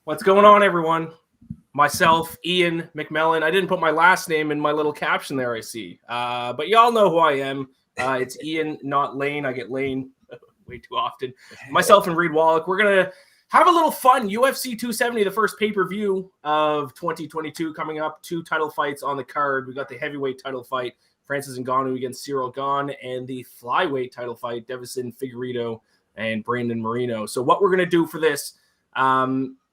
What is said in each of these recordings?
What's going on, everyone? Myself, Iain MacMillan. I didn't put my last name in my little caption there, I see. But y'all know who I am. It's Iain, not Lane. I get Lane way too often. Myself and Reed Wallach. We're going to have a little fun. UFC 270, the first pay-per-view of 2022 coming up. 2 title fights on the card. We got the heavyweight title fight, Francis Ngannou against Ciryl Gane, and the flyweight title fight, Deiveson, Figueiredo, and Brandon Moreno. So what we're going to do for this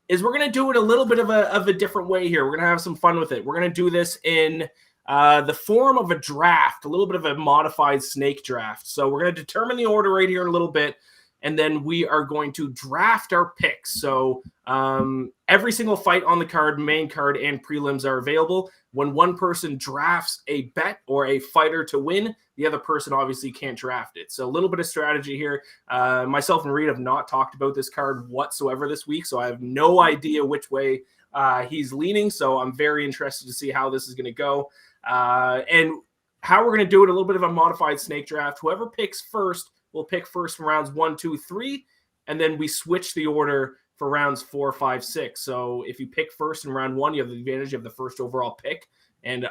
is we're going to do it a little bit of a different way here. We're going to have some fun with it. We're going to do this in the form of a draft, a little bit of a modified snake draft. So we're going to determine the order right here in a little bit, and then we are going to draft our picks. So every single fight on the card, main card, and prelims are available. When one person drafts a bet or a fighter to win, the other person obviously can't draft it. So a little bit of strategy here. Myself and Reed have not talked about this card whatsoever this week, so I have no idea which way he's leaning. So I'm very interested to see how this is going to go. And how we're going to do it, a little bit of a modified snake draft. Whoever picks first will pick first from rounds 1, 2, 3, and then we switch the order for rounds 4, 5, 6. So if you pick first in round 1, you have the advantage of the first overall pick, and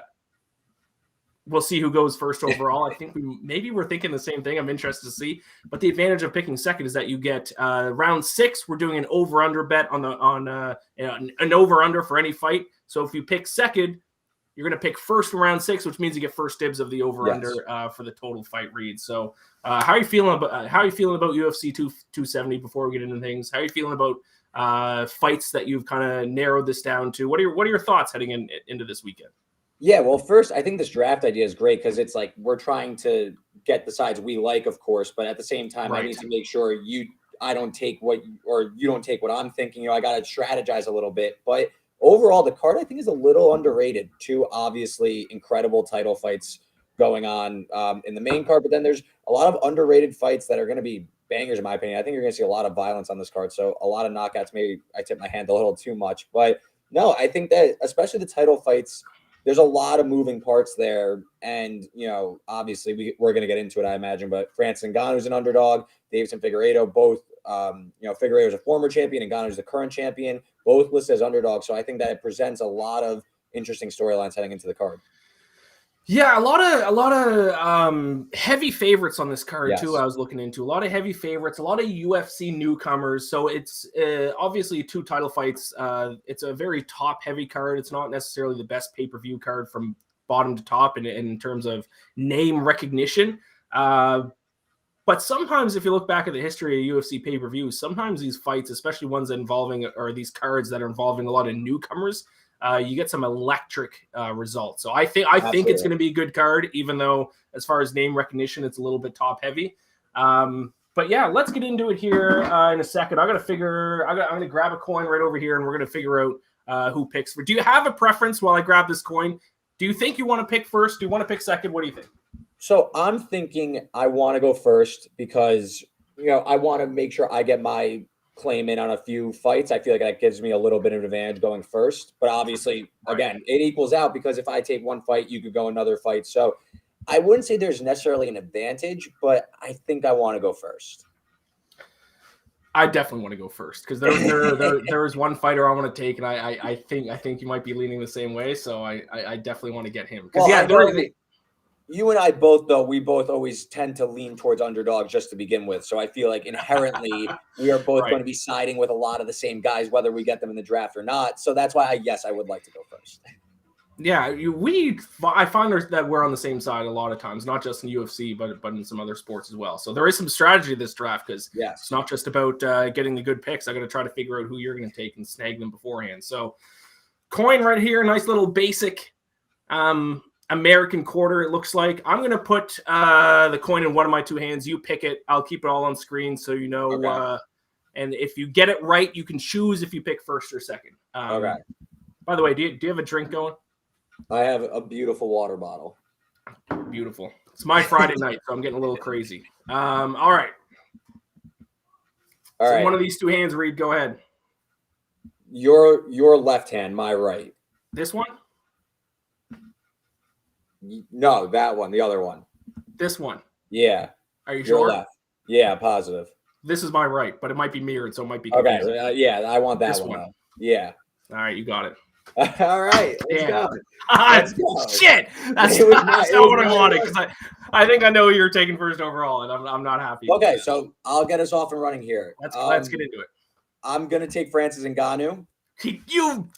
we'll see who goes first overall. I think we're thinking the same thing. I'm interested to see. But the advantage of picking second is that you get round 6. We're doing an over/under bet on an over/under for any fight. So if you pick second, you're going to pick first in round 6, which means you get first dibs of the over/under for the total fight read. So how are you feeling about UFC 270 before we get into things? How are you feeling about fights that you've kind of narrowed this down to? What are your thoughts heading into this weekend? Yeah, well, first, I think this draft idea is great because it's like we're trying to get the sides we like, of course, but at the same time, I need to make sure I don't take what you don't take what I'm thinking. I got to strategize a little bit. But overall, the card I think is a little underrated. 2 obviously incredible title fights going on in the main card, but then there's a lot of underrated fights that are going to be bangers, in my opinion. I think you're going to see a lot of violence on this card, so a lot of knockouts. Maybe I tip my hand a little too much, but no, I think that especially the title fights, there's a lot of moving parts there. And, obviously we're going to get into it, I imagine, but Francis Ngannou's an underdog, Deiveson, Figueiredo, both, Figueiredo's a former champion and Ngannou's the current champion, both listed as underdogs. So I think that it presents a lot of interesting storylines heading into the card. Yeah, a lot of heavy favorites on this card too. I was looking into a lot of heavy favorites, a lot of UFC newcomers. So it's obviously 2 title fights. It's a very top heavy card. It's not necessarily the best pay-per-view card from bottom to top in terms of name recognition. But sometimes if you look back at the history of UFC pay-per-views, sometimes these fights, especially ones or these cards that are involving a lot of newcomers, you get some electric results. So I think it's going to be a good card, even though as far as name recognition, it's a little bit top heavy. But yeah, let's get into it here in a second. I'm going to grab a coin right over here, and we're going to figure out who picks. Do you have a preference while I grab this coin? Do you think you want to pick first? Do you want to pick second? What do you think? So I'm thinking I want to go first because, I want to make sure I get my claim in on a few fights. I feel like that gives me a little bit of advantage going first. But obviously, again, it equals out because if I take one fight, you could go another fight. So I wouldn't say there's necessarily an advantage, but I think I want to go first. I definitely want to go first because there is one fighter I want to take, and I think you might be leaning the same way. So I definitely want to get him because you and I both, though, we both always tend to lean towards underdogs just to begin with. So I feel like inherently we are both going to be siding with a lot of the same guys, whether we get them in the draft or not. So that's why I would like to go first. Yeah, I find that we're on the same side a lot of times, not just in UFC, but in some other sports as well. So there is some strategy to this draft because it's not just about getting the good picks. I got to try to figure out who you're going to take and snag them beforehand. So coin right here, nice little basic American quarter, it looks like. I'm going to put the coin in one of my 2 hands. You pick it. I'll keep it all on screen so you know. Okay. And if you get it right, you can choose if you pick first or second. Okay. By the way, do you have a drink going? I have a beautiful water bottle. Beautiful. It's my Friday night, so I'm getting a little crazy. All right. All right. One of these 2 hands, Reed, go ahead. Your left hand, my right. This one? No, that one, the other one. This one? Yeah. Are you sure? Left. Yeah, positive. This is my right, but it might be mirrored, so it might be confusing. Okay, yeah, I want that one. Yeah. All right, you got it. All right, let's go. Let's go. Shit, that's not what I wanted because I think I know who you're taking first overall, and I'm not happy. Okay, so I'll get us off and running here. Let's get into it. I'm gonna take Francis Ngannou. You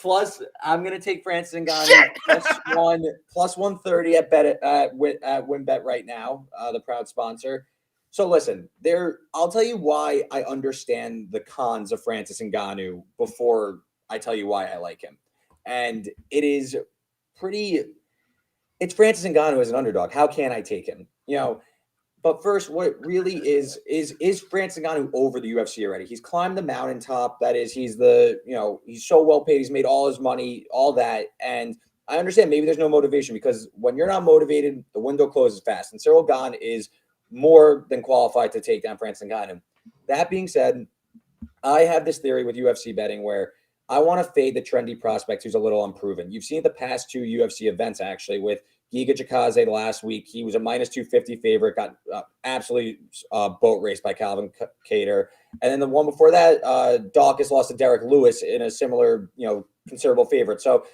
plus, I'm gonna take Francis Ngannou plus 130 at WinBet right now, the proud sponsor. So listen, I'll tell you why I understand the cons of Francis Ngannou before I tell you why I like him. And it's Francis Ngannou as an underdog. How can I take him? But first, what it really is Francis Ngannou over the UFC already? He's climbed the mountaintop. That is, he's so well paid. He's made all his money, all that. And I understand maybe there's no motivation because when you're not motivated, the window closes fast. And Ciryl Gane is more than qualified to take down Francis Ngannou. That being said, I have this theory with UFC betting where I want to fade the trendy prospect who's a little unproven. You've seen the past 2 UFC events actually with Giga Chikadze last week. He was a minus 250 favorite, got absolutely boat raced by Calvin Kattar. And then the one before that, Dawkins lost to Derek Lewis in a similar, considerable favorite. So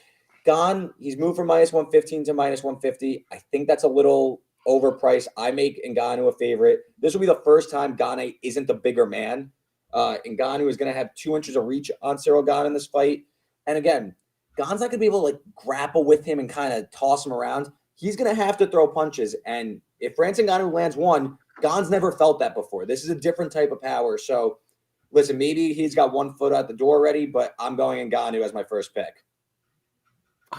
Gane, he's moved from minus 115 to minus 150. I think that's a little overpriced. I make Ngannou a favorite. This will be the first time Gane isn't the bigger man. Ngannou is going to have 2 inches of reach on Ciryl Gane in this fight. And again, Gane's not going to be able to grapple with him and kind of toss him around. He's going to have to throw punches. And if Francis Ngannou lands one, Gane's never felt that before. This is a different type of power. So listen, maybe he's got 1 foot out the door already, but I'm going Ngannou as my first pick.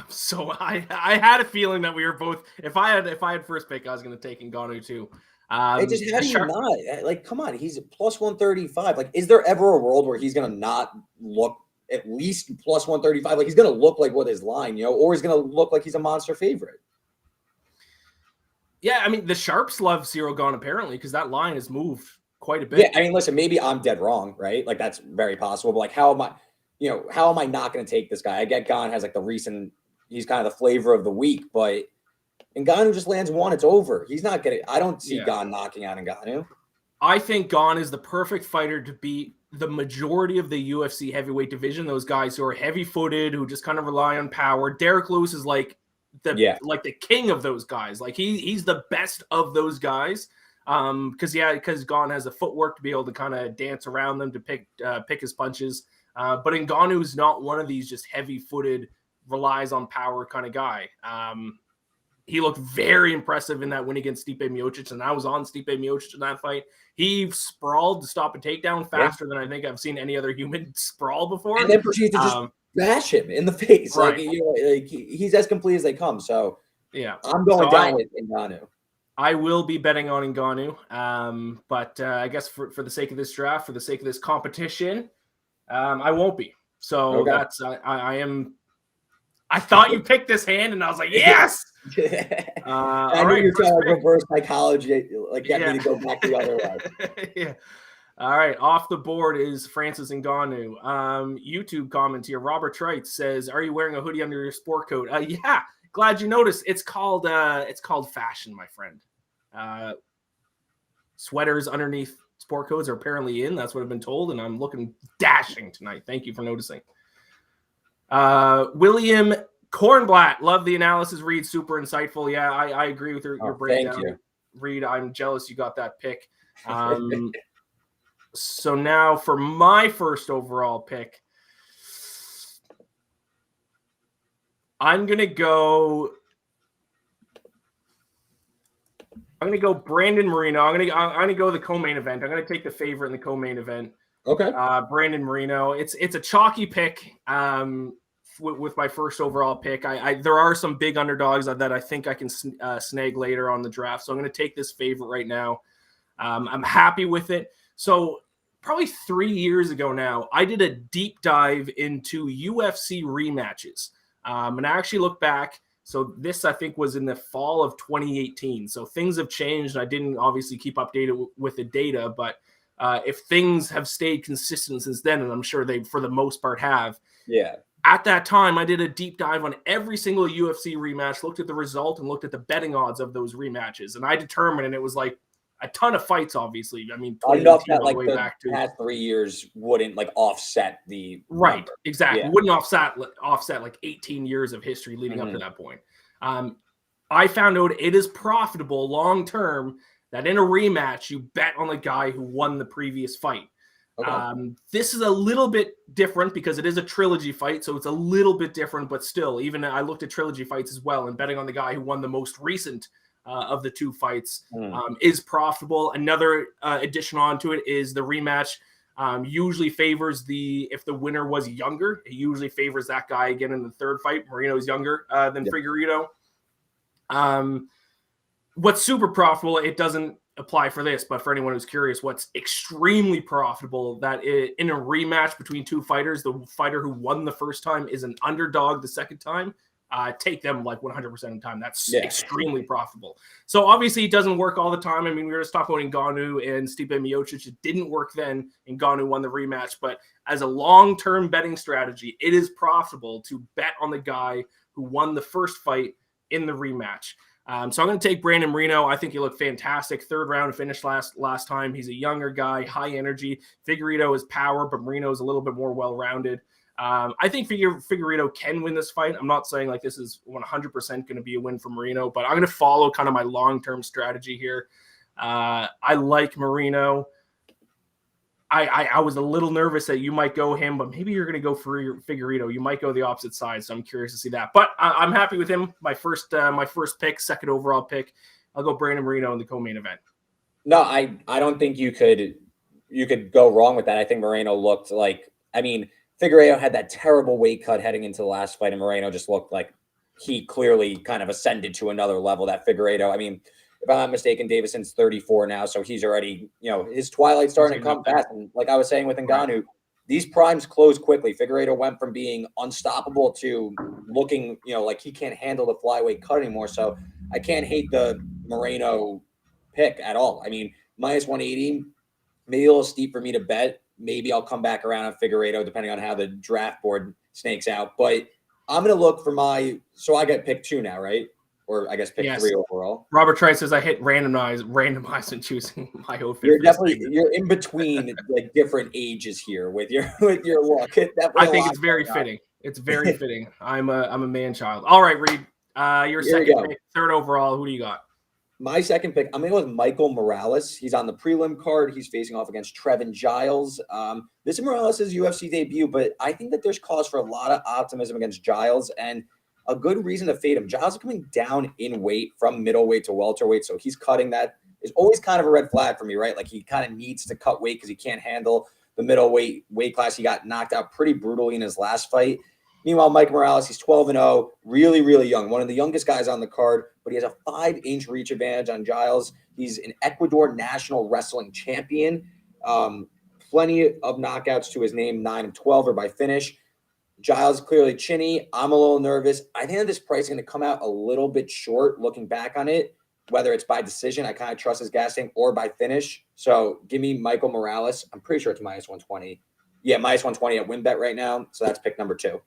So I had a feeling that we were both. If I had first pick, I was going to take Ngannou too. How do you not? Come on, he's plus 135. Is there ever a world where he's going to not look at least plus 135? He's going to look like what his line, or he's going to look like he's a monster favorite. Yeah, I mean the sharps love Ciryl Gane apparently because that line has moved quite a bit. Yeah, I mean, listen, maybe I'm dead wrong, right? That's very possible. But how am I not going to take this guy? I get Gane has the recent. He's kind of the flavor of the week, but Ngannou just lands one, it's over. He's not getting. I don't see Gane knocking out Ngannou. I think Gane is the perfect fighter to beat the majority of the UFC heavyweight division. Those guys who are heavy-footed, who just kind of rely on power. Derek Lewis is the king of those guys. He's the best of those guys. Because Gane has the footwork to be able to kind of dance around them to pick his punches. But Ngannou's not one of these just heavy-footed, relies on power kind of guy. He looked very impressive in that win against Stipe Miocic, and I was on Stipe Miocic in that fight. He sprawled to stop a takedown faster than I think I've seen any other human sprawl before. And then proceeded to just bash him in the face. Right. He's as complete as they come. So yeah, I'm going down with Ngannou. I will be betting on Ngannou, but I guess for the sake of this draft, for the sake of this competition, I won't be. So that's I am. I thought you picked this hand, and I was like, yes. I knew you're trying to reverse psychology, get me to go back the other way. Yeah. All right, off the board is Francis Ngannou. YouTube comment here. Robert Treitz says, "Are you wearing a hoodie under your sport coat?" Yeah. Glad you noticed. It's called fashion, my friend. Sweaters underneath sport coats are apparently in. That's what I've been told, and I'm looking dashing tonight. Thank you for noticing. William Kornblatt, love the analysis. Reed, super insightful. Yeah, I agree with your breakdown. Thank you. Reed, I'm jealous you got that pick. So now for my first overall pick, I'm gonna go Brandon Moreno. I'm gonna go the co-main event. I'm gonna take the favorite in the co-main event. Okay. Brandon Moreno. It's a chalky pick. With my first overall pick, there are some big underdogs that I think I can snag later on the draft. So I'm going to take this favorite right now. I'm happy with it. So probably 3 years ago now, I did a deep dive into UFC rematches. And I actually looked back. So this, I think, was in the fall of 2018. So things have changed. I didn't obviously keep updated with the data, but if things have stayed consistent since then, and I'm sure they, for the most part, have. Yeah. At that time, I did a deep dive on every single UFC rematch, looked at the result, and looked at the betting odds of those rematches. And I determined, and it was I a ton of fights, obviously. I mean, enough that all like the way the back to past 3 years wouldn't like offset the right, number. exactly. Yeah. Wouldn't offset like 18 years of history leading up to Mhm. that point. I found out it is profitable long term that in a rematch you bet on the guy who won the previous fight. Okay. This is a little bit different because it is a trilogy fight, so it's a little bit different, but still, even I looked at trilogy fights as well, and betting on the guy who won the most recent of the two fights is profitable. Another addition onto it is the rematch usually favors if the winner was younger, it usually favors that guy again in the third fight. Moreno's younger than Figueiredo. What's super profitable, it doesn't apply for this, but for anyone who's curious, what's extremely profitable that in a rematch between two fighters, the fighter who won the first time is an underdog the second time. Take them like 100% of the time. That's extremely profitable. So obviously it doesn't work all the time. I mean, we were just talking about Ngannou and Stipe Miocic. It didn't work then. Ngannou won the rematch, but as a long-term betting strategy, it is profitable to bet on the guy who won the first fight in the rematch. So I'm going to take Brandon Moreno. I think he looked fantastic. Third round finish last time. He's a younger guy, high energy. Figueiredo is power, but Moreno is a little bit more well-rounded. I think Figueiredo can win this fight. I'm not saying like this is 100% going to be a win for Moreno, but I'm going to follow kind of my long-term strategy here. I like Moreno. I was a little nervous that you might go him, but maybe you're going to go for Figueiredo. You might go the opposite side, so I'm curious to see that. But I'm happy with him. My first pick, second overall pick. I'll go Brandon Moreno in the co-main event. No, I don't think you could go wrong with that. I think Moreno looked like, I mean, Figueiredo had that terrible weight cut heading into the last fight, and Moreno just looked like he clearly kind of ascended to another level. That Figueiredo, I mean, if I'm not mistaken, Deiveson's 34 now, so he's already, his twilight's starting to come fast. And like I was saying with Ngannou, these primes close quickly. Figueiredo went from being unstoppable to looking, like he can't handle the flyweight cut anymore. So I can't hate the Moreno pick at all. I mean, minus 180, maybe a little steep for me to bet. Maybe I'll come back around on Figueiredo depending on how the draft board snakes out. But I'm going to look for so I got pick 2 now, right? Or I guess pick 3 overall. Robert Trice says I hit randomize and choosing my own. You're in between like different ages here with your look. I think it's very fitting. It's very fitting. I'm a man child. All right, Reed. Your second pick, third overall. Who do you got? My second pick, I'm going to go with Michael Morales. He's on the prelim card. He's facing off against Trevin Giles. This is Morales' UFC debut, but I think that there's cause for a lot of optimism against Giles and a good reason to fade him. Giles is coming down in weight from middleweight to welterweight, so he's cutting that. Is always kind of a red flag for me, right? Like he kind of needs to cut weight because he can't handle the middleweight weight class. He got knocked out pretty brutally in his last fight. Meanwhile, Mike Morales, he's 12-0, really, really young. One of the youngest guys on the card, but he has a 5-inch reach advantage on Giles. He's an Ecuador national wrestling champion. Plenty of knockouts to his name, 9 of 12 are by finish. Giles clearly chinny. I'm a little nervous. I think that this price is going to come out a little bit short looking back on it, whether it's by decision, I kind of trust his gas tank, or by finish. So give me Michael Morales. I'm pretty sure it's minus 120. Yeah, minus 120 at WinBet right now. So that's pick number 2.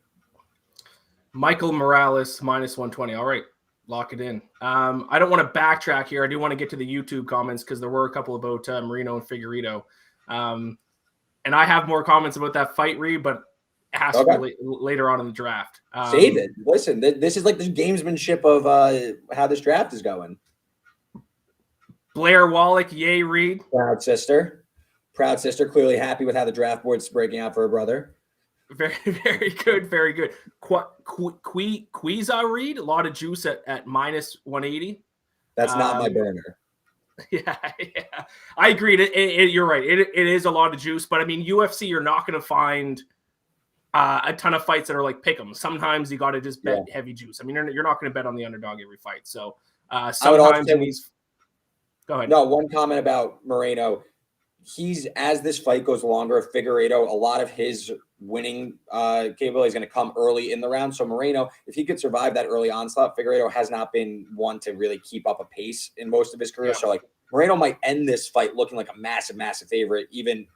Michael Morales, minus 120. All right, lock it in. I don't want to backtrack here. I do want to get to the YouTube comments because there were a couple about Moreno and Figueiredo. And I have more comments about that fight, Reed, but it has to be later on in the draft. Save it. Listen, this is like the gamesmanship of how this draft is going. Blair Wallach, yay, Reed. Proud sister. Clearly happy with how the draft board's breaking out for her brother. Very, very good. Very good. Quiza Reed, a lot of juice at minus 180. That's not my burner. Yeah. I agree. You're right. It is a lot of juice, but I mean, UFC, you're not going to find a ton of fights that are like pick 'em. Sometimes you got to just bet heavy juice. I mean, you're not going to bet on the underdog every fight. So sometimes in these. Go ahead. No, one comment about Moreno. As this fight goes longer, Figueiredo, a lot of his winning capability is going to come early in the round. So Moreno, if he could survive that early onslaught, Figueiredo has not been one to really keep up a pace in most of his career. So like Moreno might end this fight looking like a massive, massive favorite. Even,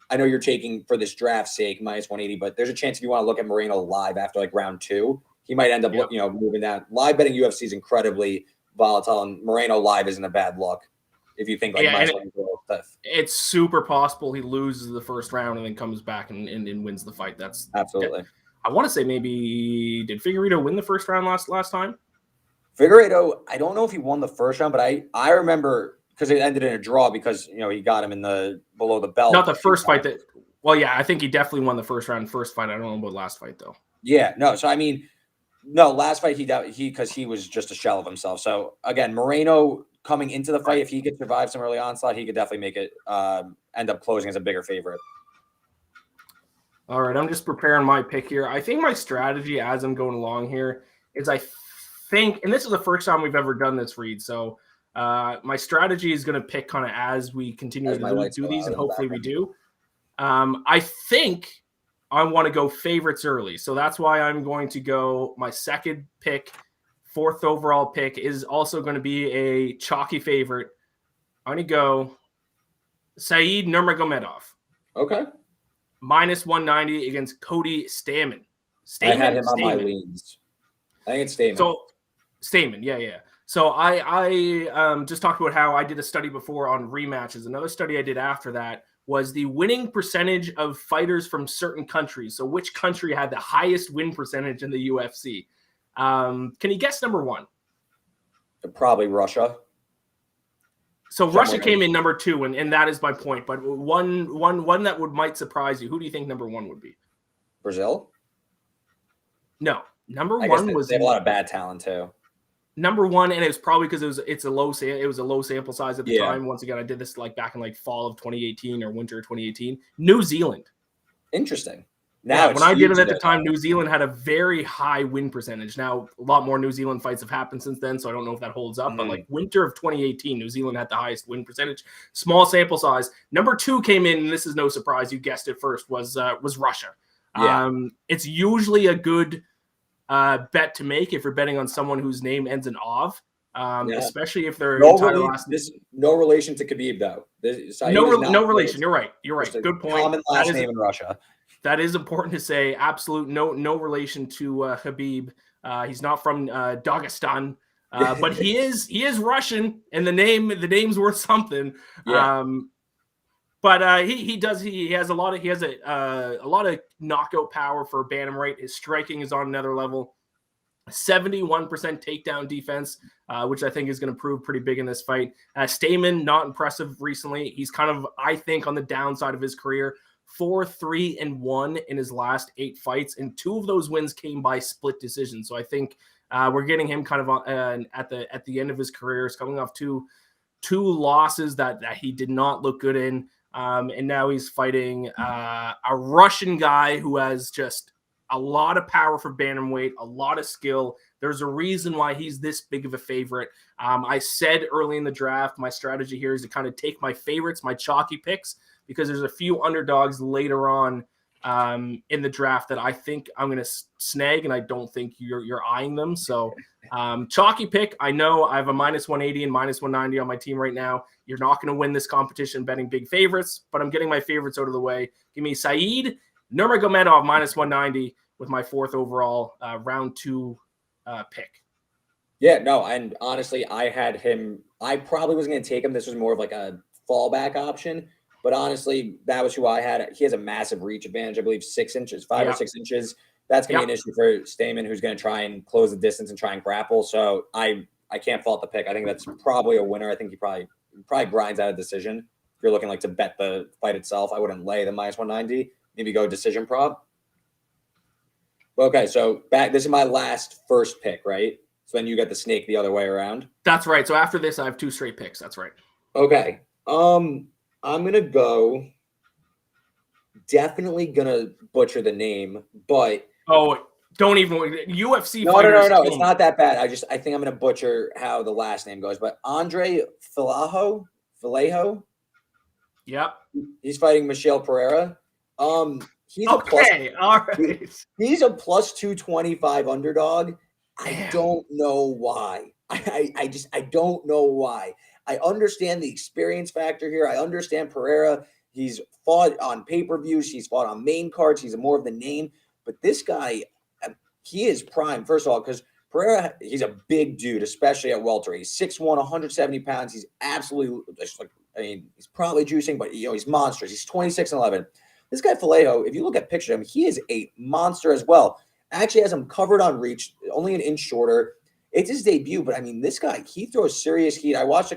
I know you're taking for this draft's sake minus 180, but there's a chance if you want to look at Moreno live after like round 2, he might end up, moving down. Live betting UFC is incredibly volatile, and Moreno live isn't a bad look. If you think like it's super possible he loses the first round and then comes back and wins the fight. That's absolutely. I want to say maybe did Figueiredo win the first round last time? Figueiredo, I don't know if he won the first round, but I remember because it ended in a draw because he got him in the below the belt. Not the first fight that. Well, yeah, I think he definitely won the first fight. I don't know about last fight though. Yeah, no. So I mean, no, last fight he because he was just a shell of himself. So again, Moreno coming into the fight, if he could survive some early onslaught, he could definitely make it end up closing as a bigger favorite. All right, I'm just preparing my pick here. I think my strategy as I'm going along here is I think, and this is the first time we've ever done this, Reed. So my strategy is going to pick kind of as we continue to do these, and hopefully we do. I think I want to go favorites early. So that's why I'm going to go my second pick, 4th overall pick is also going to be a chalky favorite. I'm going to go Said Nurmagomedov. Okay. Minus 190 against Cody Stamann. I had him on my leans. I think it's Stamann. So Stamann, yeah. So I just talked about how I did a study before on rematches. Another study I did after that was the winning percentage of fighters from certain countries. So which country had the highest win percentage in the UFC? Can you guess number one? Probably Russia. So Russia came in number 2, and that is my point. But one that might surprise you. Who do you think number 1 would be? Brazil? No, number 1 was. They have a lot of bad talent too. Number 1, and it was probably because it was a low sample size at the time. Once again, I did this back in fall of 2018 or winter of 2018. New Zealand. Interesting. Now, when I did it at the time, New Zealand had a very high win percentage. Now, a lot more New Zealand fights have happened since then, so I don't know if that holds up. But winter of 2018, New Zealand had the highest win percentage. Small sample size. Number 2 came in, and this is no surprise. You guessed it first. Was Russia. Yeah. It's usually a good bet to make if you're betting on someone whose name ends in ov, especially if they're no relation to Khabib though. No relation. You're right. Good point. Common last name in Russia. That is important to say. Absolute no relation to Khabib. He's not from Dagestan, but he is Russian, and the name's worth something. Yeah. But he has a lot of knockout power for bantamweight. His striking is on another level. 71% takedown defense, which I think is going to prove pretty big in this fight. Stamann, not impressive recently. He's kind of, I think, on the downside of his career. 4-3-1 in his last 8 fights, and 2 of those wins came by split decision. So I think we're getting him kind of at the end of his career. He's coming off two losses that he did not look good in. And now he's fighting a Russian guy who has just a lot of power for bantamweight, a lot of skill. There's a reason why he's this big of a favorite. I said early in the draft, my strategy here is to kind of take my favorites, my chalky picks, because there's a few underdogs later on in the draft that I think I'm going to snag, and I don't think you're eyeing them. So chalky pick. I know I have a minus 180 and minus 190 on my team right now. You're not going to win this competition betting big favorites, but I'm getting my favorites out of the way. Give me Said Nurmagomedov minus 190 with my 4th overall round 2 pick. Yeah, no, and honestly, I had him. I probably was going to take him. This was more of like a fallback option. But honestly, that was who I had. He has a massive reach advantage, I believe 6 inches, 5 or 6 inches. That's going to be an issue for Stamann, who's going to try and close the distance and try and grapple. So I can't fault the pick. I think that's probably a winner. I think he probably grinds out a decision. If you're looking to bet the fight itself, I wouldn't lay the minus 190. Maybe go decision prop. Okay, so this is my first pick, right? So then you get the snake the other way around. That's right. So after this, I have 2 straight picks. That's right. Okay. I'm going to go, definitely going to butcher the name, but. Oh, don't even, UFC No, it's not that bad. I think I'm going to butcher how the last name goes, but Andre Fialho. Yep. He's fighting Michel Pereira. He's all right. He's a plus 225 underdog. I don't know why. I don't know why. I understand the experience factor here. I understand Pereira. He's fought on pay-per-views. He's fought on main cards. He's more of the name. But this guy, he is prime, first of all, because Pereira, he's a big dude, especially at welterweight. He's 6'1", 170 pounds. He's absolutely he's probably juicing, but he's monstrous. He's 26-11. This guy Fialho, if you look at picture of him, he is a monster as well. Actually has him covered on reach, only an inch shorter. It's his debut, but I mean, this guy, he throws serious heat. I watched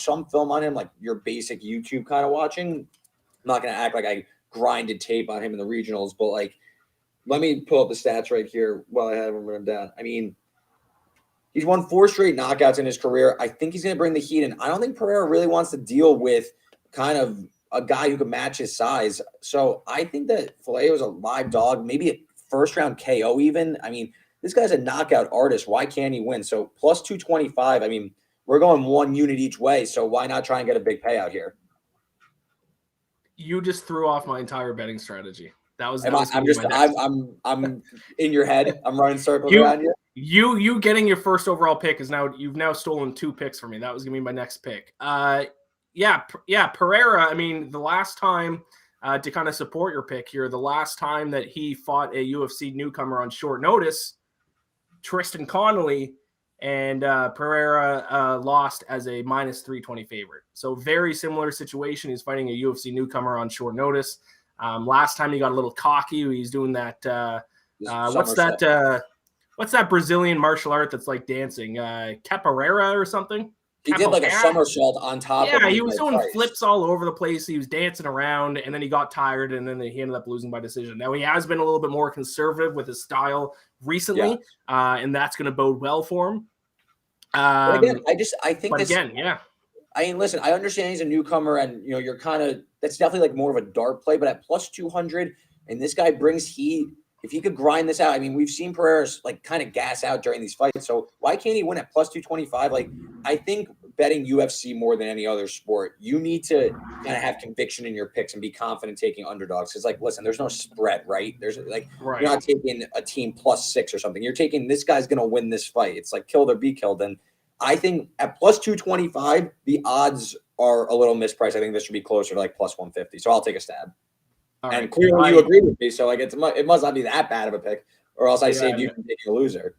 some film on him, like your basic YouTube kind of watching. I'm not gonna act like I grinded tape on him in the regionals, but like, let me pull up the stats right here while I have him written down. I mean, he's won 4 straight knockouts in his career. I think he's going to bring the heat, and I don't think Pereira really wants to deal with kind of a guy who can match his size. So I think that Fialho is a live dog, maybe a first-round KO even. I mean, this guy's a knockout artist. Why can't he win? So plus 225, I mean, we're going 1 unit each way, so why not try and get a big payout here? You just threw off my entire betting strategy. I'm in your head. I'm running circles around you. You getting your first overall pick you've now stolen 2 picks from me. That was gonna be my next pick. Pereira. I mean, the last time to kind of support your pick here, the last time that he fought a UFC newcomer on short notice, Tristan Connolly, and Pereira lost as a minus 320 favorite. So very similar situation. He's fighting a UFC newcomer on short notice. Last time he got a little cocky. He's doing that. What's that Brazilian martial art that's like dancing? Capoeira or something? He did like a somersault on top. Yeah, he was doing flips all over the place. He was dancing around, and then he got tired, and then he ended up losing by decision. Now he has been a little bit more conservative with his style recently, and that's going to bode well for him. I think I mean, listen, I understand he's a newcomer, and you're kind of, that's definitely like more of a dart play, but at plus 200, and this guy brings heat. If he could grind this out, I mean, we've seen Pereira like kind of gas out during these fights. So why can't he win at plus 225? Like, I think betting UFC more than any other sport, you need to kind of have conviction in your picks and be confident taking underdogs. Because, like, listen, there's no spread, right? There's like, You're not taking a team plus 6 or something. You're taking this guy's going to win this fight. It's like killed or be killed. And I think at plus 225, the odds are a little mispriced. I think this should be closer to like plus 150. So I'll take a stab. And clearly you agree with me. So like it must not be that bad of a pick, or else I saved you from taking a loser.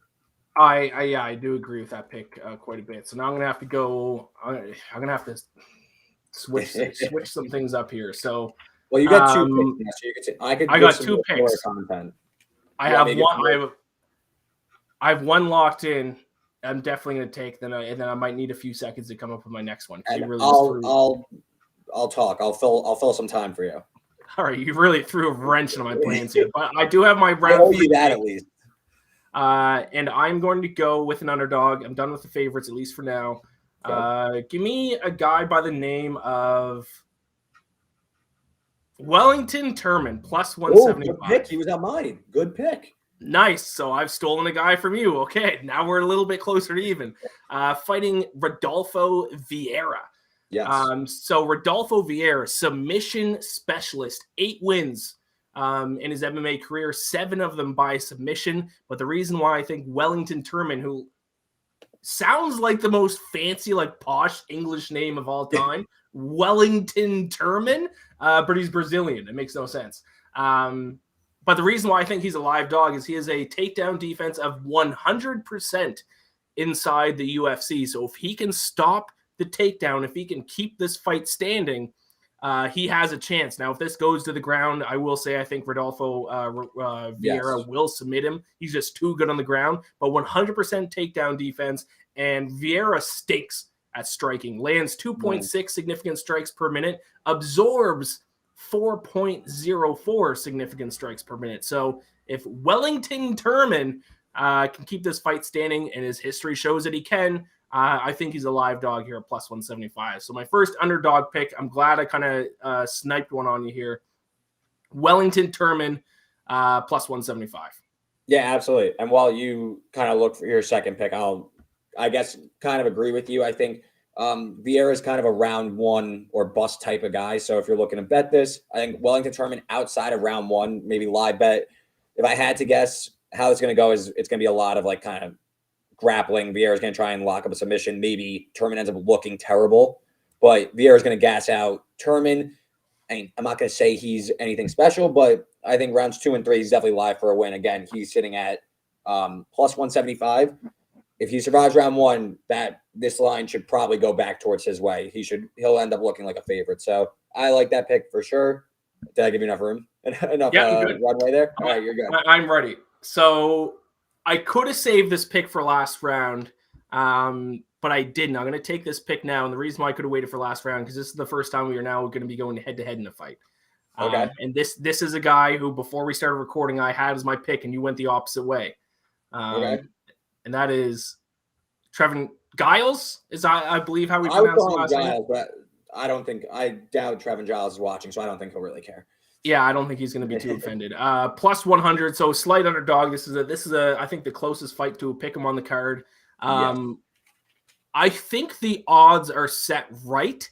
I do agree with that pick quite a bit. So now I'm gonna have to go. I'm gonna have to switch some things up here. So you got 2 picks. So you could say I got 2 picks. Content. I have one locked in. I'm definitely going to take. Then I might need a few seconds to come up with my next one. I'll talk. I'll fill some time for you. All right, you really threw a wrench in my plans here, but I do have my round. I'll do that at least. And I'm going to go with an underdog. I'm done with the favorites, at least for now. Okay. Give me a guy by the name of Wellington Turman, plus 175. Good pick. He was on mine. Good pick. Nice. So I've stolen a guy from you. Okay, now we're a little bit closer to even. Fighting Rodolfo Vieira. Yes. So Rodolfo Vieira, submission specialist, 8 wins in his MMA career, 7 of them by submission. But the reason why I think Wellington Turman, who sounds like the most fancy, like posh English name of all time, Wellington Turman, but he's Brazilian. It makes no sense. But the reason why I think he's a live dog is he has a takedown defense of 100% inside the UFC. So if he can stop the takedown, if he can keep this fight standing, he has a chance. Now, if this goes to the ground, I will say I think Rodolfo Vieira will submit him. He's just too good on the ground. But 100% takedown defense, and Vieira stinks at striking. Lands 2.6 significant strikes per minute, absorbs 4.04 significant strikes per minute. So if Wellington Turman can keep this fight standing, and his history shows that he can, I think he's a live dog here at plus 175. So my first underdog pick, I'm glad I kind of sniped one on you here. Wellington Turman, plus 175. Yeah, absolutely. And while you kind of look for your second pick, I guess kind of agree with you. I think Vieira is kind of a round 1 or bust type of guy. So if you're looking to bet this, I think Wellington Turman outside of round 1, maybe live bet. If I had to guess how it's going to go, is it's going to be a lot of like kind of grappling. Vieira's going to try and lock up a submission. Maybe Turman ends up looking terrible, but Vieira's going to gas out Turman. I'm not going to say he's anything special, but I think rounds 2 and 3, he's definitely live for a win. Again, he's sitting at Plus 175. If he survives round one, this line should probably go back towards his way. He'll end up looking like a favorite. So I like that pick for sure. Did I give you enough room? enough runway there? All right, you're good. I'm ready. So I could have saved this pick for last round, but I didn't. I'm going to take this pick now. And the reason why I could have waited for last round, because this is the first time we are now going to be going head-to-head in a fight. Okay. And this is a guy who, before we started recording, I had as my pick, and you went the opposite way. Okay. And that is Trevin Giles, I believe how we pronounce the last name. But I doubt Trevin Giles is watching, so I don't think he'll really care. Yeah, I don't think he's going to be too offended. Plus 100, so slight underdog. This is I think the closest fight to a pick 'em on the card. Yes. I think the odds are set right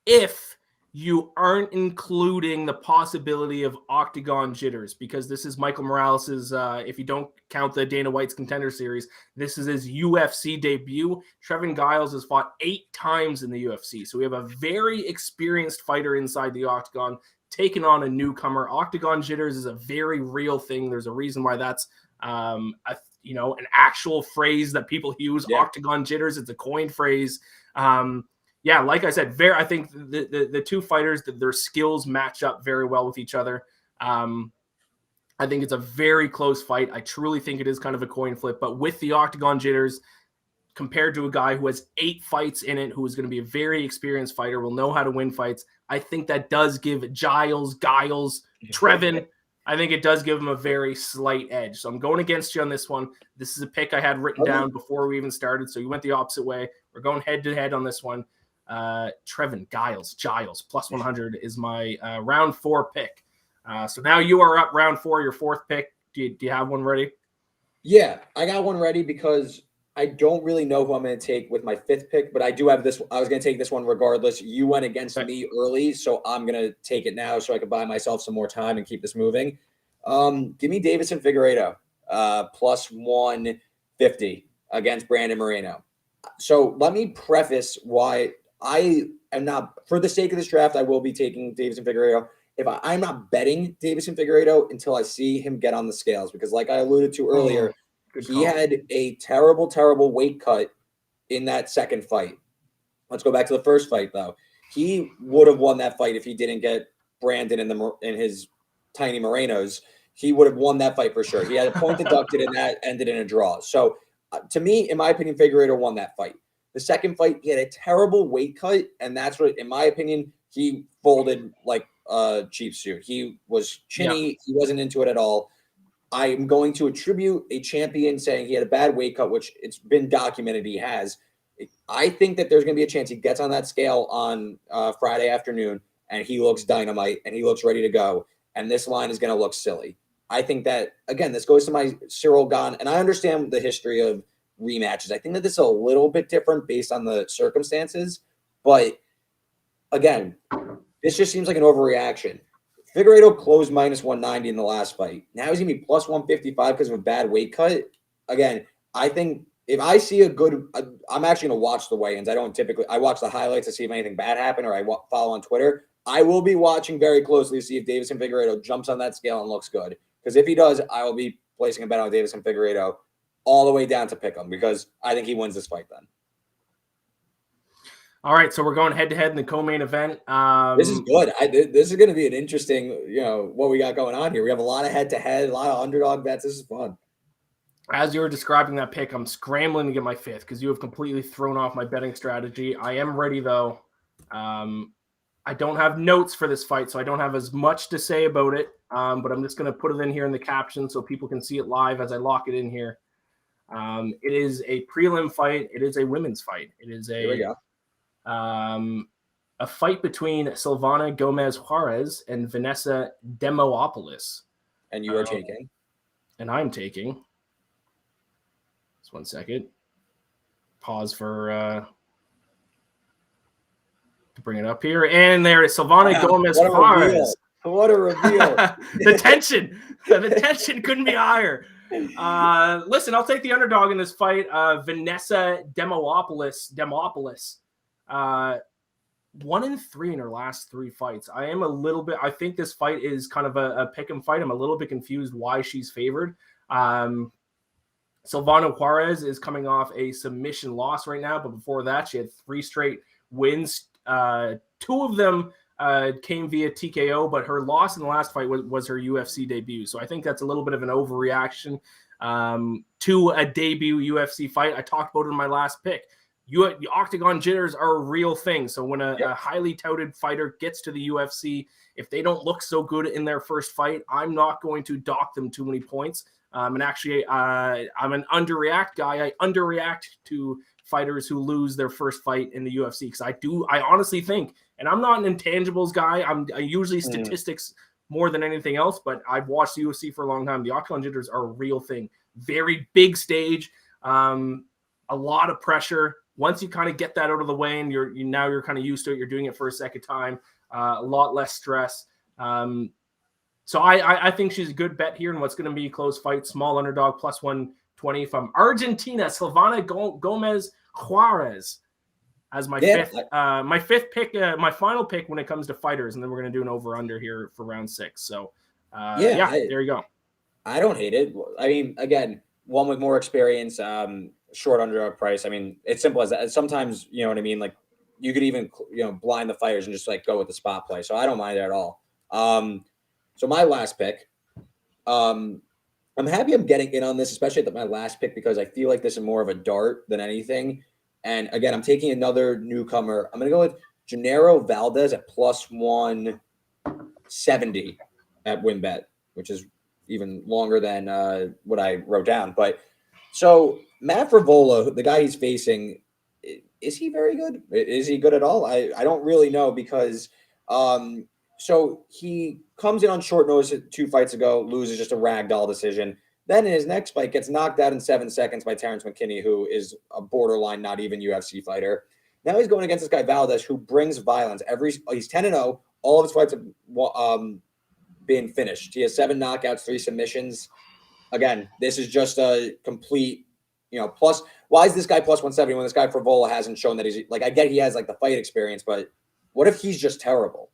if you aren't including the possibility of octagon jitters, because this is Michael Morales's, if you don't count the Dana White's Contender Series, this is his UFC debut. Trevin Giles has fought 8 times in the UFC. So we have a very experienced fighter inside the octagon taking on a newcomer. Octagon jitters is a very real thing. There's a reason why that's an actual phrase that people use. Yeah. Octagon jitters, it's a coined phrase. Yeah, like I said, I think the two fighters, their skills match up very well with each other. I think it's a very close fight. I truly think it is kind of a coin flip, but with the octagon jitters, compared to a guy who has 8 fights in it, who is going to be a very experienced fighter, will know how to win fights, I think that does give Giles, Trevin, I think it does give him a very slight edge. So I'm going against you on this one. This is a pick I had written down before we even started, so you went the opposite way. We're going head-to-head on this one. Trevin Giles plus 100 is my round 4 pick. So now you are up round 4, your 4th pick. Do you have one ready? Yeah, I got one ready because I don't really know who I'm going to take with my 5th pick, but I do have this. I was going to take this one regardless. You went against me early, so I'm going to take it now so I can buy myself some more time and keep this moving. Give me Deiveson Figueiredo, plus 150 against Brandon Moreno. So let me preface why I am not, for the sake of this draft, I will be taking Deiveson Figueiredo. I'm not betting Deiveson Figueiredo until I see him get on the scales, because like I alluded to earlier, he had a terrible, terrible weight cut in that second fight. Let's go back to the first fight, though. He would have won that fight if he didn't get Brandon in his tiny Morenos. He would have won that fight for sure. He had a point deducted, and that ended in a draw. So to me, in my opinion, Figueiredo won that fight. The second fight, he had a terrible weight cut, and that's what, in my opinion, he folded like a cheap suit. He was chinny. Yeah. He wasn't into it at all. I'm going to attribute a champion saying he had a bad weight cut, which it's been documented he has. I think that there's going to be a chance he gets on that scale on Friday afternoon, and he looks dynamite, and he looks ready to go, and this line is going to look silly. I think that, again, this goes to my Ciryl Gane, and I understand the history of rematches. I think that this is a little bit different based on the circumstances, but again, this just seems like an overreaction. Figueiredo closed minus 190 in the last fight. Now he's going to be plus 155 because of a bad weight cut. Again, I think if I see I'm actually going to watch the weigh-ins. I watch the highlights to see if anything bad happened, or I follow on Twitter. I will be watching very closely to see if Deiveson Figueiredo jumps on that scale and looks good. Because if he does, I will be placing a bet on Deiveson Figueiredo all the way down to pick him, because I think he wins this fight then. All right, so we're going head-to-head in the co-main event. This is good. This is going to be an interesting, what we got going on here. We have a lot of head-to-head, a lot of underdog bets. This is fun. As you were describing that pick, I'm scrambling to get my 5th because you have completely thrown off my betting strategy. I am ready, though. I don't have notes for this fight, so I don't have as much to say about it, but I'm just going to put it in here in the caption so people can see it live as I lock it in here. It is a prelim fight. It is a women's fight. It is a fight between Silvana Gomez Juarez and Vanessa Demopoulos. And you are taking? And I'm taking. Just 1 second. Pause for to bring it up here. And there is Silvana Gomez Juarez. What a reveal. The tension couldn't be higher. Listen, I'll take the underdog in this fight. Vanessa Demopoulos. 1-3 in her last 3 fights. I think this fight is kind of a pick 'em fight. I'm a little bit confused why she's favored. Silvana Juarez is coming off a submission loss right now, but before that, she had 3 straight wins. 2 of them came via TKO, but her loss in the last fight was her UFC debut. So I think that's a little bit of an overreaction to a debut UFC fight. I talked about it in my last pick. The octagon jitters are a real thing. So when a highly touted fighter gets to the UFC, if they don't look so good in their first fight, I'm not going to dock them too many points. And actually, I'm an underreact guy. I underreact to fighters who lose their first fight in the UFC because I honestly think, and I'm not an intangibles guy. I usually statistics more than anything else, but I've watched the UFC for a long time. The octagon jitters are a real thing. Very big stage, a lot of pressure. Once you kind of get that out of the way and you're kind of used to it, you're doing it for a second time, a lot less stress. So I think she's a good bet here in what's going to be a close fight. Small underdog plus 120 from Argentina, Silvana Gomez Juarez as my fifth pick, my final pick when it comes to fighters, and then we're going to do an over under here for round 6. So there you go. I don't hate it. I mean, again, one with more experience, short underdog price. I mean, it's simple as that. Sometimes, you know what I mean? Like you could even, blind the fighters and just like go with the spot play. So I don't mind it at all. So my last pick, I'm happy I'm getting in on this, especially at my last pick, because I feel like this is more of a dart than anything. And again, I'm taking another newcomer. I'm going to go with Genaro Valdez at plus 170 at WinBet, which is even longer than what I wrote down. But so Matt Frevola, the guy he's facing, is he very good? Is he good at all? I don't really know because so he comes in on short notice 2 fights ago, loses just a ragdoll decision. Then in his next fight, gets knocked out in 7 seconds by Terrence McKinney, who is a borderline, not even UFC fighter. Now he's going against this guy Valdez, who brings violence. He's 10-0. All of his fights have been finished. He has 7 knockouts, 3 submissions. Again, this is just a complete, plus. Why is this guy plus 170 when this guy Frevola hasn't shown that he's like? I get he has like the fight experience, but what if he's just terrible?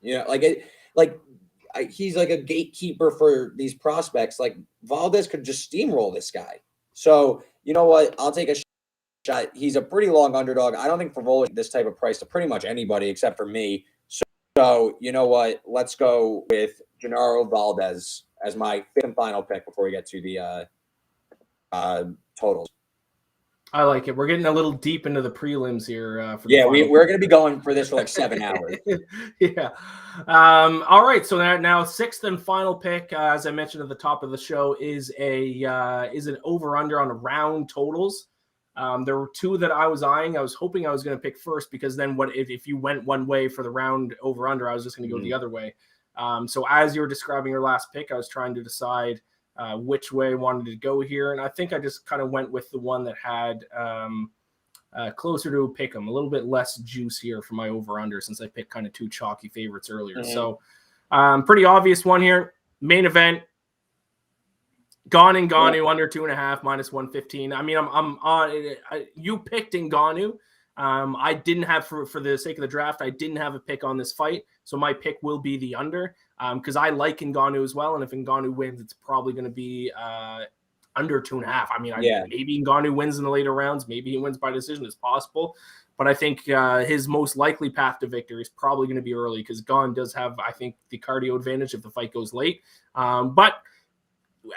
He's like a gatekeeper for these prospects. Like Valdez could just steamroll this guy. So you know what? I'll take a shot. He's a pretty long underdog. I don't think Frevola is this type of price to pretty much anybody except for me. So you know what? Let's go with Genaro Valdez as my 5th and final pick before we get to the totals. I like it. We're getting a little deep into the prelims here. We're going to be going for this for like 7 hours. Yeah. All right. So now 6th and final pick, as I mentioned at the top of the show, is an over under on round totals. There were 2 that I was eyeing. I was hoping I was going to pick first because then if you went one way for the round over under, I was just going to go the other way. So as you were describing your last pick, I was trying to decide which way I wanted to go here. And I think I just kind of went with the one that had closer to a pick 'em, a little bit less juice here for my over under since I picked kind of 2 chalky favorites earlier. Mm-hmm. So pretty obvious one here. Main event. Gane and Ngannou under 2.5 minus 115. I mean, you picked Ngannou. I didn't have for the sake of the draft. I didn't have a pick on this fight, so my pick will be the under because I like Ngannou as well. And if Ngannou wins, it's probably going to be under 2.5. I mean, maybe Ngannou wins in the later rounds. Maybe he wins by decision. It's possible, but I think his most likely path to victory is probably going to be early because Gane does have, I think, the cardio advantage if the fight goes late. But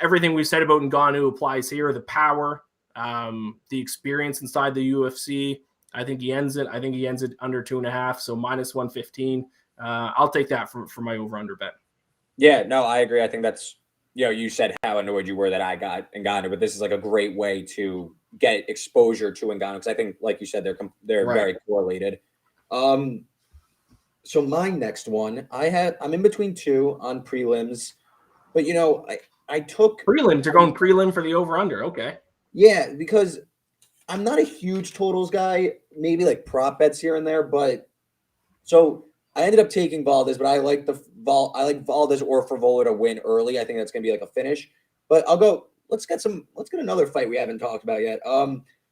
everything we've said about Ngannou applies here. The power, the experience inside the UFC. I think he ends it. I think he ends it under 2.5. So minus 115. I'll take that for my over under bet. Yeah, no, I agree. I think that's, you said how annoyed you were that I got Ngannou, but this is like a great way to get exposure to Ngannou because I think, like you said, they're very correlated. So my next one, I'm in between 2 on prelims, but I took prelims. You're going prelim for the over under. Okay. Yeah, because I'm not a huge totals guy, maybe like prop bets here and there, but so I ended up taking Valdez, but I like Valdez or Frevola to win early. I think that's gonna be like a finish. But let's get another fight we haven't talked about yet.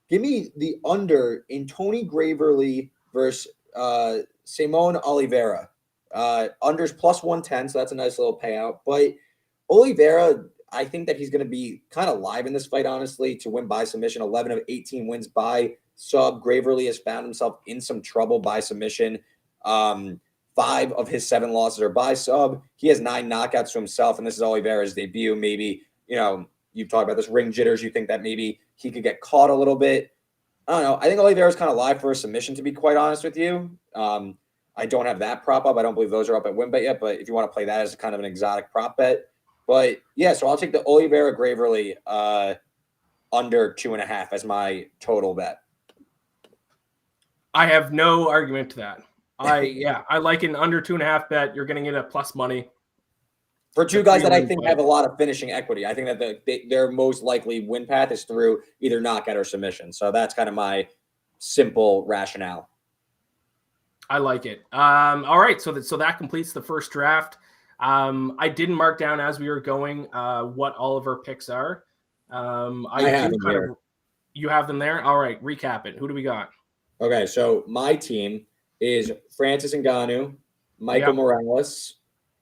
Give me the under in Tony Gravely versus Saimon Oliveria. Under's plus 110, so that's a nice little payout. But Oliveira, I think that he's going to be kind of live in this fight, honestly, to win by submission. 11 of 18 wins by sub. Gravely has found himself in some trouble by submission. 5 of his 7 losses are by sub. He has 9 knockouts to himself, and this is Oliveira's debut. Maybe, you've talked about this ring jitters. You think that maybe he could get caught a little bit. I don't know. I think Oliveira's kind of live for a submission, to be quite honest with you. I don't have that prop up. I don't believe those are up at WinBet yet, but if you want to play that as kind of an exotic prop bet. But, yeah, so I'll take the Oliveira Gravely under 2.5 as my total bet. I have no argument to that. I like an under 2.5 bet. You're going to get a plus money. For two guys that I think have a lot of finishing equity, I think that their most likely win path is through either knockout or submission. So that's kind of my simple rationale. I like it. All right, so that completes the first draft. I didn't mark down as we were going what all of our picks are. I have them here. You have them there? All right, recap it. Who do we got? Okay, so my team is Francis Ngannou, Michael Morales.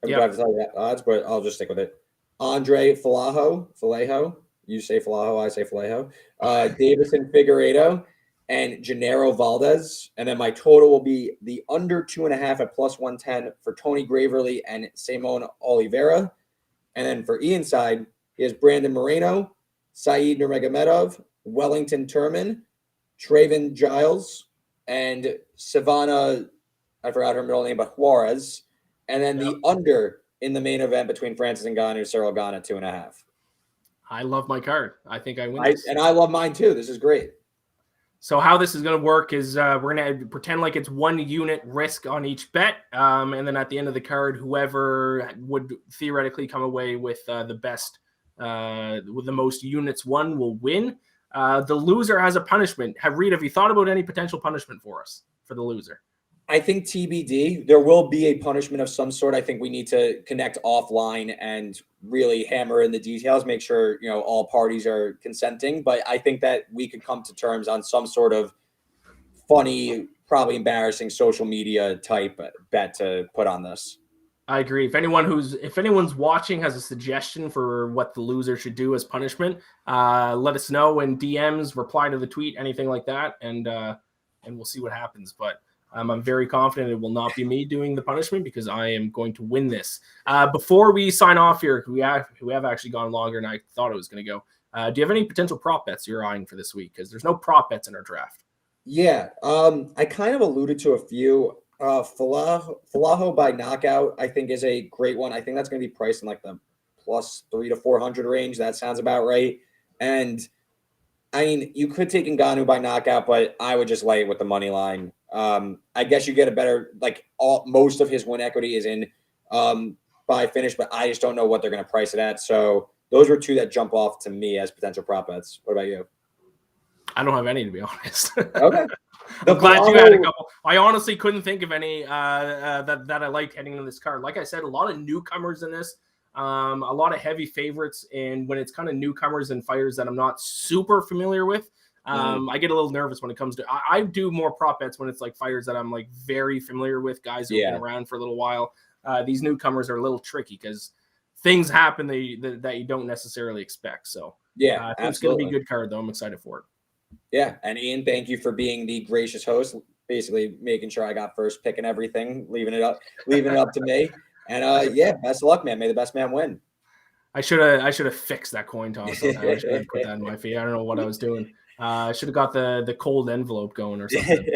I have to tell you that odds, but I'll just stick with it. Andre Fialho. You say Fialho, I say Fialho. Deiveson Figueiredo and Genaro Valdez. And then my total will be the under 2.5 at plus 110 for Tony Gravely and Saimon Oliveira. And then for Ian's side, he has Brandon Moreno, Saeed Nurmagomedov, Wellington Turman, Trevin Giles, and Silvana, I forgot her middle name, but Juarez. And then the under in the main event between Francis Ngannou and Ciryl Gane at 2.5. I love my card. I think I win this. And I love mine too. This is great. So how this is going to work is we're going to pretend like it's 1 unit risk on each bet. And then at the end of the card, whoever would theoretically come away with the best, with the most units won will win. The loser has a punishment. Have you thought about any potential punishment for us for the loser? I think TBD. There will be a punishment of some sort. I think we need to connect offline and really hammer in the details, make sure, all parties are consenting. But I think that we could come to terms on some sort of funny, probably embarrassing social media type bet to put on this. I agree. If anyone's watching has a suggestion for what the loser should do as punishment, let us know in DMs, reply to the tweet, anything like that, and we'll see what happens. But I'm very confident it will not be me doing the punishment because I am going to win this. Before we sign off here, we have actually gone longer than I thought it was going to go. Do you have any potential prop bets you're eyeing for this week? Because there's no prop bets in our draft. Yeah, I kind of alluded to a few. Fialho by knockout, I think, is a great one. I think that's going to be priced in like the plus 300 to 400 range. That sounds about right. And I mean, you could take Ngannou by knockout, but I would just lay it with the money line. I guess you get a better, most of his win equity is in by finish, but I just don't know what they're going to price it at. So those were 2 that jump off to me as potential prop bets. What about you? I don't have any, to be honest. Okay. I'm glad you had a couple. I honestly couldn't think of any that I liked heading into this card. Like I said, a lot of newcomers in this, a lot of heavy favorites. And when it's kind of newcomers and fighters that I'm not super familiar with, I get a little nervous when it comes to. I do more prop bets when it's like fighters that I'm like very familiar with, guys who've been around for a little while. These newcomers are a little tricky because things happen that you don't necessarily expect. So I think it's going to be a good card, though. I'm excited for it. Yeah, and Ian, thank you for being the gracious host, basically making sure I got first pick and everything, leaving it up to me. And best of luck, man. May the best man win. I should have fixed that coin toss. I should have put that in my feed. I don't know what I was doing. I should have got the cold envelope going or something.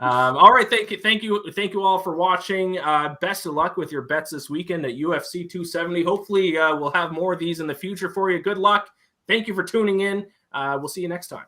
All right, thank you all for watching. Best of luck with your bets this weekend at UFC 270. Hopefully, we'll have more of these in the future for you. Good luck. Thank you for tuning in. We'll see you next time.